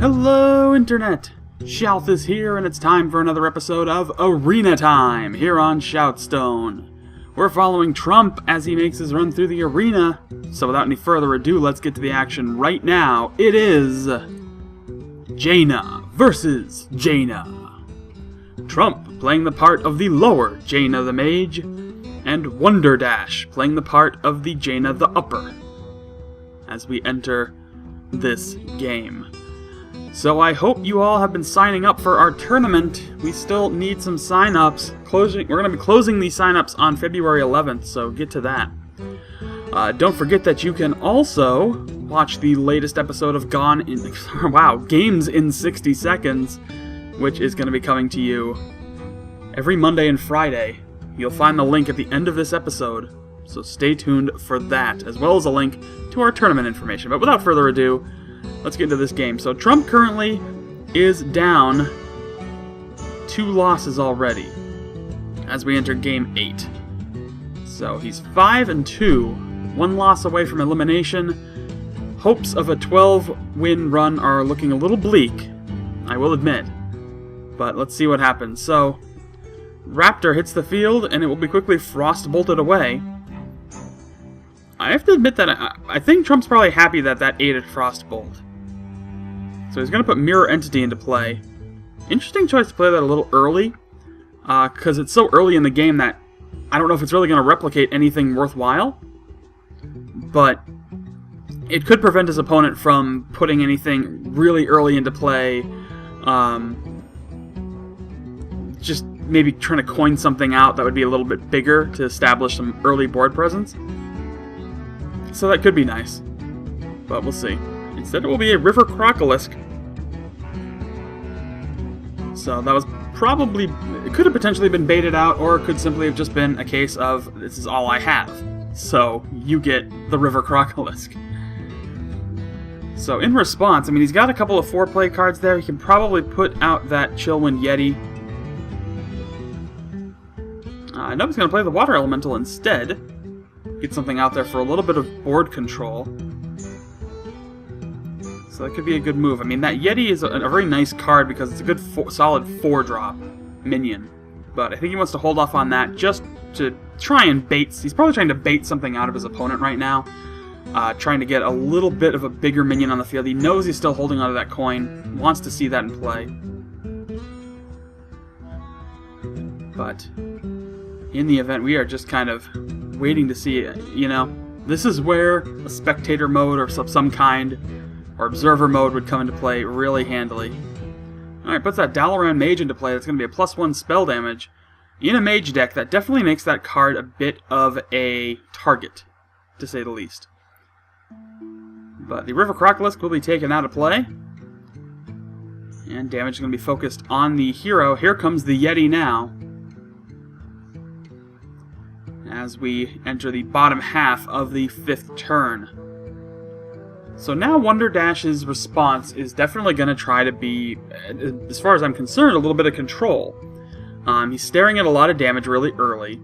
Hello, Internet! Shouth is here, and it's time for another episode of Arena Time here on ShoutStone. We're following Trump as he makes his run through the arena, so without any further ado, let's get to the action right now. It is Jaina versus Jaina. Trump playing the part of the lower Jaina the Mage, and Wonder Dash playing the part of the Jaina the upper, as we enter this game. So I hope you all have been signing up for our tournament. We still need some sign-ups. We're going to be closing these sign-ups on February 11th, so get to that. Don't forget that you can also watch the latest episode of Games in 60 Seconds, which is going to be coming to you every Monday and Friday. You'll find the link at the end of this episode, so stay tuned for that, as well as a link to our tournament information. But without further ado, let's get into this game. So Trump currently is down 2 losses already as we enter Game 8. So he's 5-2, 1 loss away from elimination. Hopes of a 12-win run are looking a little bleak, I will admit. But let's see what happens. So Raptor hits the field, and it will be quickly frost-bolted away. I have to admit that I think Trump's probably happy that that ate a Frostbolt. So he's going to put Mirror Entity into play. Interesting choice to play that a little early, because it's so early in the game that I don't know if it's really going to replicate anything worthwhile. But it could prevent his opponent from putting anything really early into play. Just maybe trying to coin something out that would be a little bit bigger to establish some early board presence. So that could be nice, but we'll see. Instead it will be a River Crocolisk. So that was probably, it could have potentially been baited out, or it could simply have just been a case of, this is all I have. So you get the River Crocolisk. So in response, I mean, he's got a couple of 4-play cards there. He can probably put out that Chillwind Yeti. I know he's going to play the Water Elemental instead. Get something out there for a little bit of board control. So that could be a good move. I mean, that Yeti is a very nice card because it's a good solid 4-drop minion. But I think he wants to hold off on that just to try and bait. He's probably trying to bait something out of his opponent right now. Trying to get a little bit of a bigger minion on the field. He knows he's still holding onto that coin. Wants to see that in play. But in the event, we are just kind of waiting to see it. You know, this is where a spectator mode or some kind, or observer mode would come into play really handily. Alright, puts that Dalaran Mage into play. That's going to be a +1 spell damage. In a Mage deck, that definitely makes that card a bit of a target, to say the least. But the River Crocolisk will be taken out of play. And damage is going to be focused on the hero. Here comes the Yeti now, as we enter the bottom half of the 5th turn. So now Wonder Dash's response is definitely going to try to be, as far as I'm concerned, a little bit of control. He's staring at a lot of damage really early,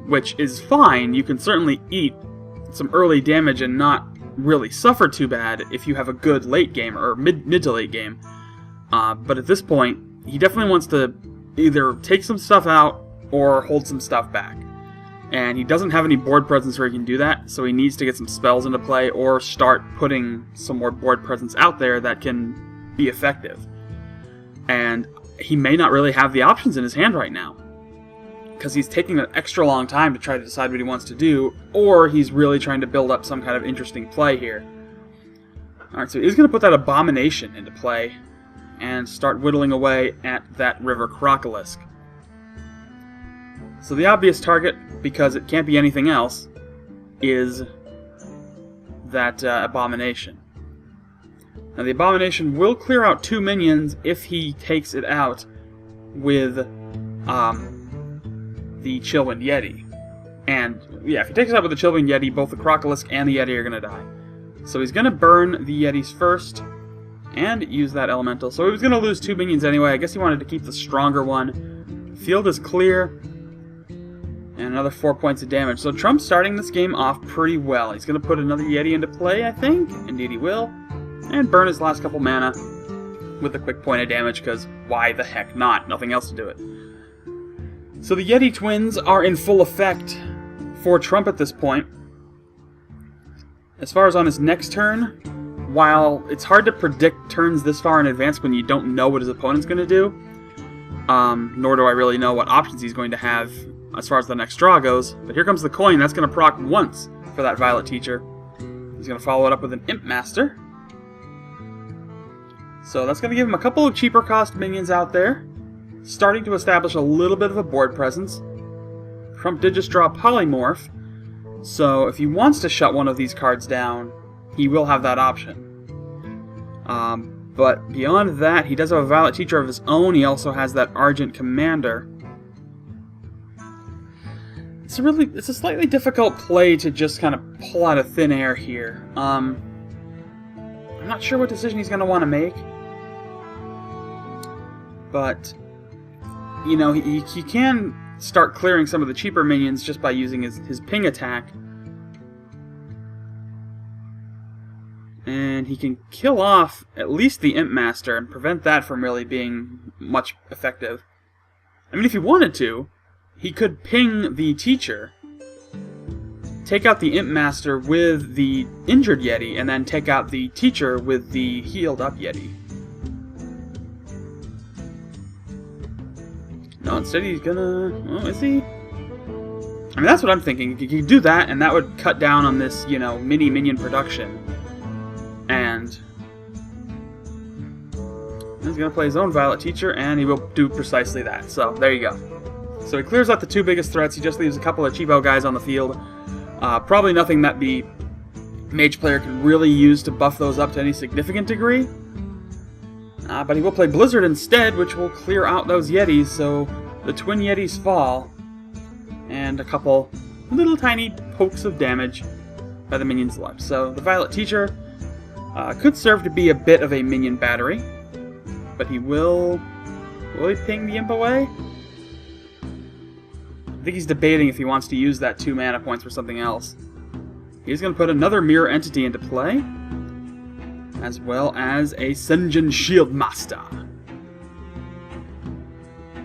which is fine. You can certainly eat some early damage and not really suffer too bad if you have a good late game, or mid to late game. But at this point, he definitely wants to either take some stuff out or hold some stuff back. And he doesn't have any board presence where he can do that, so he needs to get some spells into play or start putting some more board presence out there that can be effective. And he may not really have the options in his hand right now, because he's taking an extra long time to try to decide what he wants to do, or he's really trying to build up some kind of interesting play here. Alright, so he's going to put that Abomination into play and start whittling away at that River Crocolisk. So the obvious target, because it can't be anything else, is that Abomination. Now the Abomination will clear out 2 minions if he takes it out with the Chillwind Yeti. And yeah, if he takes it out with the Chillwind Yeti, both the Crocolisk and the Yeti are going to die. So he's going to burn the Yetis first and use that Elemental. So he was going to lose 2 minions anyway. I guess he wanted to keep the stronger one. Field is clear. And another 4 points of damage. So Trump's starting this game off pretty well. He's going to put another Yeti into play, I think. Indeed he will. And burn his last couple mana. with the quick point of damage, because why the heck not? Nothing else to do it. So the Yeti twins are in full effect for Trump at this point. As far as on his next turn, while it's hard to predict turns this far in advance when you don't know what his opponent's going to do, nor do I really know what options he's going to have as far as the next draw goes, but here comes the coin. That's going to proc once for that Violet Teacher. He's going to follow it up with an Imp Master. So that's going to give him a couple of cheaper cost minions out there, starting to establish a little bit of a board presence. Trump did just draw a Polymorph, so if he wants to shut one of these cards down, he will have that option. But beyond that, he does have a Violet Teacher of his own. He also has that Argent Commander. It's a slightly difficult play to just kind of pull out of thin air here. I'm not sure what decision he's going to want to make. But, you know, he can start clearing some of the cheaper minions just by using his ping attack. And he can kill off at least the Imp Master and prevent that from really being much effective. I mean, if he wanted to, he could ping the Teacher, take out the Imp Master with the injured Yeti, and then take out the Teacher with the healed up Yeti. No, instead he's gonna... Oh, is he? I mean, that's what I'm thinking. You could do that, and that would cut down on this, you know, mini-minion production. And he's going to play his own Violet Teacher, and he will do precisely that. So, there you go. So he clears out the two biggest threats. He just leaves a couple of cheapo guys on the field. Probably nothing that the Mage player can really use to buff those up to any significant degree. But he will play Blizzard instead, which will clear out those Yetis, so the twin Yetis fall. And a couple little tiny pokes of damage by the minions left. So the Violet Teacher could serve to be a bit of a minion battery, but he will he ping the Imp away? I think he's debating if he wants to use that 2 mana points for something else. He's going to put another Mirror Entity into play, as well as a Senjin Shieldmaster.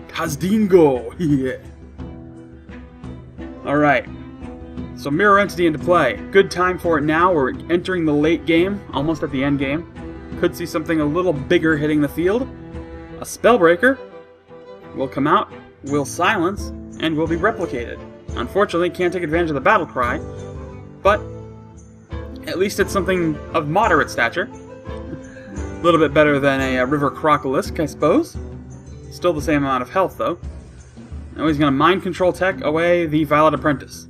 Kazdingo! Yeah. Alright. So Mirror Entity into play. Good time for it now. We're entering the late game, almost at the end game. Could see something a little bigger hitting the field. A Spellbreaker will come out, will silence, and will be replicated. Unfortunately, can't take advantage of the Battle Cry, but at least it's something of moderate stature. A little bit better than a River Crocolisk, I suppose. Still the same amount of health, though. Now he's going to Mind Control Tech away the Violet Apprentice.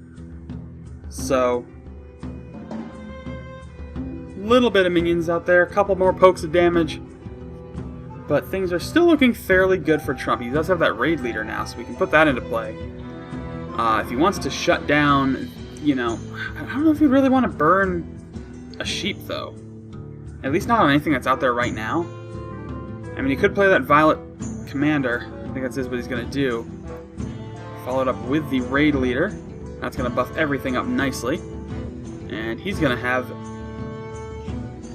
So, a little bit of minions out there, a couple more pokes of damage, but things are still looking fairly good for Trump. He does have that Raid Leader now, so we can put that into play. If he wants to shut down, you know, I don't know if he'd really want to burn a Sheep, though. At least not on anything that's out there right now. I mean, he could play that Violet Commander. I think that's what he's going to do. Followed up with the Raid Leader. That's going to buff everything up nicely. And he's going to have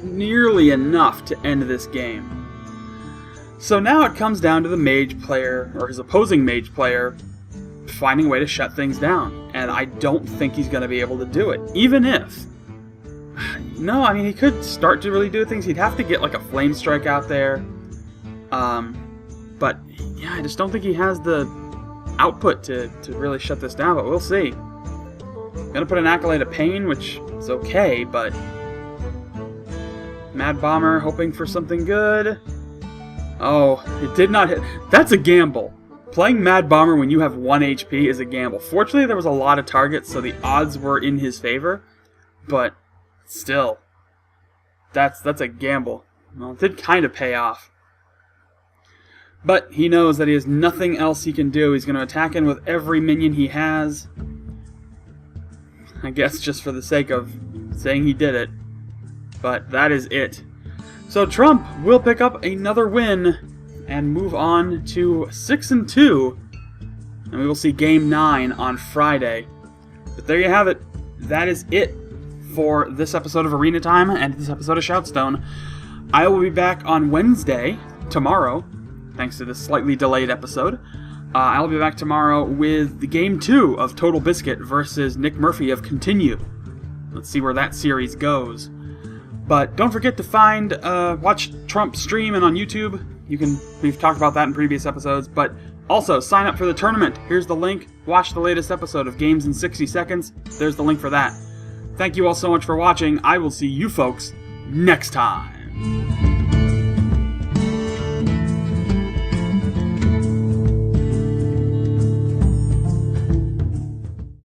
nearly enough to end this game. So now it comes down to the Mage player, or his opposing Mage player, finding a way to shut things down. And I don't think he's going to be able to do it. Even if... No, I mean, he could start to really do things. He'd have to get like a Flame Strike out there. But, yeah, I just don't think he has the output to really shut this down, but we'll see. Gonna put an Accolade of Pain, which is okay, but Mad Bomber hoping for something good. Oh, it did not hit. That's a gamble. Playing Mad Bomber when you have 1 HP is a gamble. Fortunately, there was a lot of targets, so the odds were in his favor, but still, that's a gamble. Well, it did kind of pay off. But he knows that he has nothing else he can do. He's going to attack in with every minion he has. I guess just for the sake of saying he did it. But that is it. So Trump will pick up another win and move on to 6-2. And we will see Game 9 on Friday. But there you have it. That is it for this episode of Arena Time and this episode of Shoutstone. I will be back on Wednesday tomorrow, thanks to this slightly delayed episode. I'll be back tomorrow with the Game 2 of Total Biscuit versus Nick Murphy of Continue. Let's see where that series goes. But don't forget to watch Trump stream and on YouTube. We've talked about that in previous episodes, but also sign up for the tournament. Here's the link. Watch the latest episode of Games in 60 Seconds. There's the link for that. Thank you all so much for watching. I will see you folks next time.